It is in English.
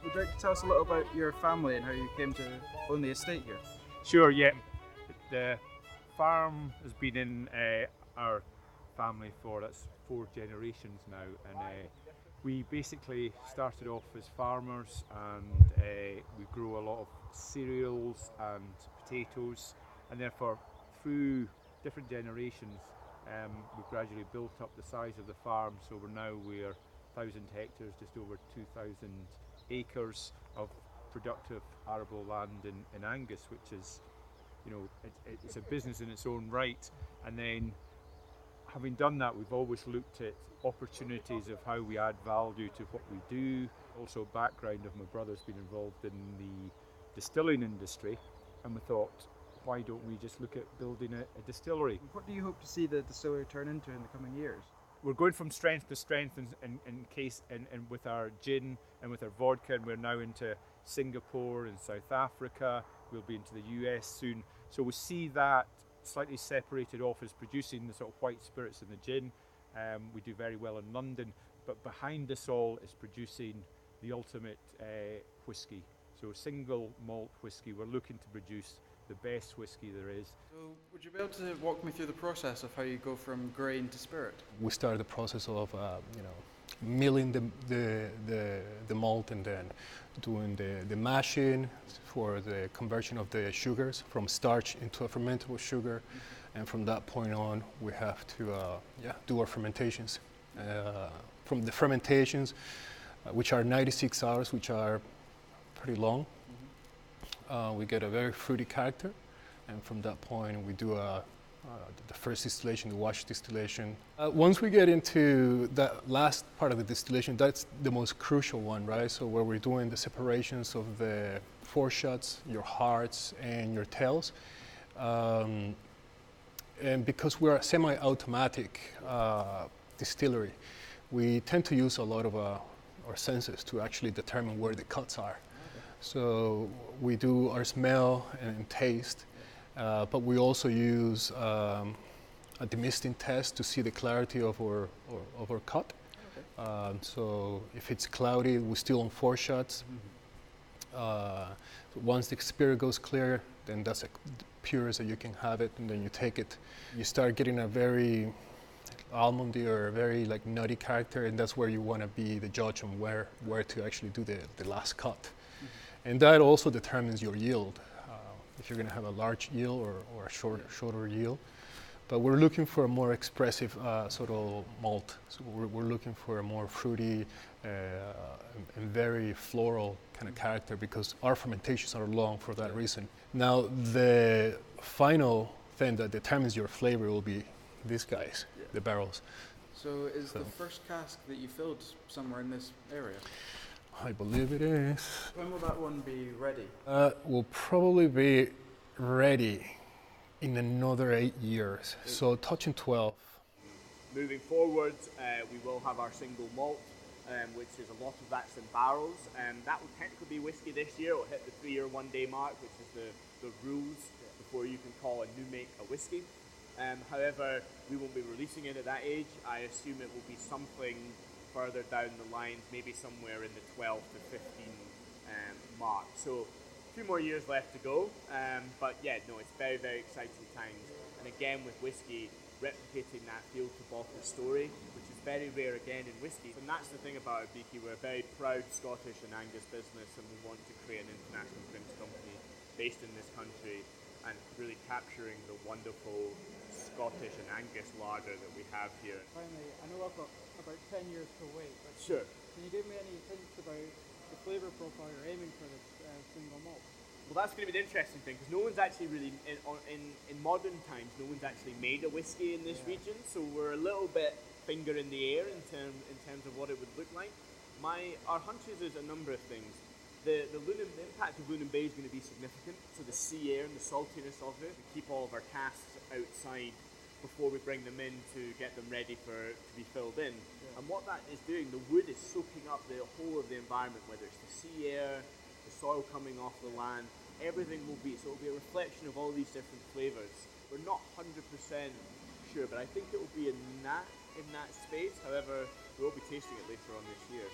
Would you like to tell us a little about your family and how you came to own the estate here? Sure, yeah. The farm has been in our family for that's 4 generations now, and we basically started off as farmers, and we grew a lot of cereals and potatoes, and therefore through different generations we've gradually built up the size of the farm, so we're 1,000 hectares, just over 2,000 acres of productive arable land in Angus, which is, you know, it's a business in its own right. And then having done that, we've always looked at opportunities of how we add value to what we do. Also, background of my brother's been involved in the distilling industry, and we thought, why don't we just look at building a distillery? What do you hope to see the distillery turn into in the coming years? We're going from strength to strength in with our gin and with our vodka, and we're now into Singapore and South Africa. We'll be into the US soon. So we see that slightly separated off as producing the sort of white spirits and the gin. We do very well in London, but behind us all is producing the ultimate whiskey. So single malt whiskey. We're looking to produce the best whiskey there is. So would you be able to walk me through the process of how you go from grain to spirit? We started the process of milling the malt, and then doing the mashing for the conversion of the sugars from starch into a fermentable sugar. And from that point on, we have to do our fermentations. From the fermentations, which are 96 hours, which are pretty long, we get a very fruity character, and from that point we do the first distillation, the wash distillation. Once we get into that last part of the distillation, that's the most crucial one, right? So where we're doing the separations of the foreshots, your hearts, and your tails. And because we're a semi-automatic distillery, we tend to use a lot of our senses to actually determine where the cuts are. So we do our smell and taste, but we also use a demisting test to see the clarity of our cut. So if it's cloudy, we're still on 4 shots. Once the spirit goes clear, then that's the purest that you can have it, and then you take it. You start getting a very almondy or a very like nutty character, and that's where you want to be the judge on where to actually do the last cut. And that also determines your yield, if you're going to have a large yield or a shorter yield. But we're looking for a more expressive sort of malt. So we're looking for a more fruity and very floral kind of character, because our fermentations are long for that reason. Now, the final thing that determines your flavor will be these guys, the barrels. So is the first cask that you filled somewhere in this area? I believe it is. When will that one be ready? Will probably be ready in another 8 years, so touching 12. Moving forward, we will have our single malt, which is a lot of that's in barrels, and that will technically be whiskey this year. It will hit the 3-year 1-day mark, which is the rules before you can call a new make a whiskey. However, we won't be releasing it at that age. I assume it will be something further down the line, maybe somewhere in the 12 to 15 mark. So 2 more years left to go, but yeah, no, it's very, very exciting times. And again, with whiskey, replicating that field to bottle story, which is very rare again in whiskey. And that's the thing about Arbikie. We're a very proud Scottish and Angus business, and we want to create an international drinks company based in this country and really capturing the wonderful Scottish and Angus lager that we have here. Finally, I know I've got about 10 years to wait, but Sure. Can you give me any hints about the flavour profile you're aiming for this single malt? Well, that's going to be the interesting thing, because no one's actually really, in modern times, no one's actually made a whiskey in this region, so we're a little bit finger in the air in terms of what it would look like. Our hunches is a number of things. The impact of Lunnon Bay is going to be significant, so the sea air and the saltiness of it. We keep all of our casks outside before we bring them in to get them ready to be filled in. Yeah. And what that is doing, the wood is soaking up the whole of the environment, whether it's the sea air, the soil coming off the land, everything will be, so it'll be a reflection of all these different flavours. We're not 100% sure, but I think it will be in that space. However, we will be tasting it later on this year.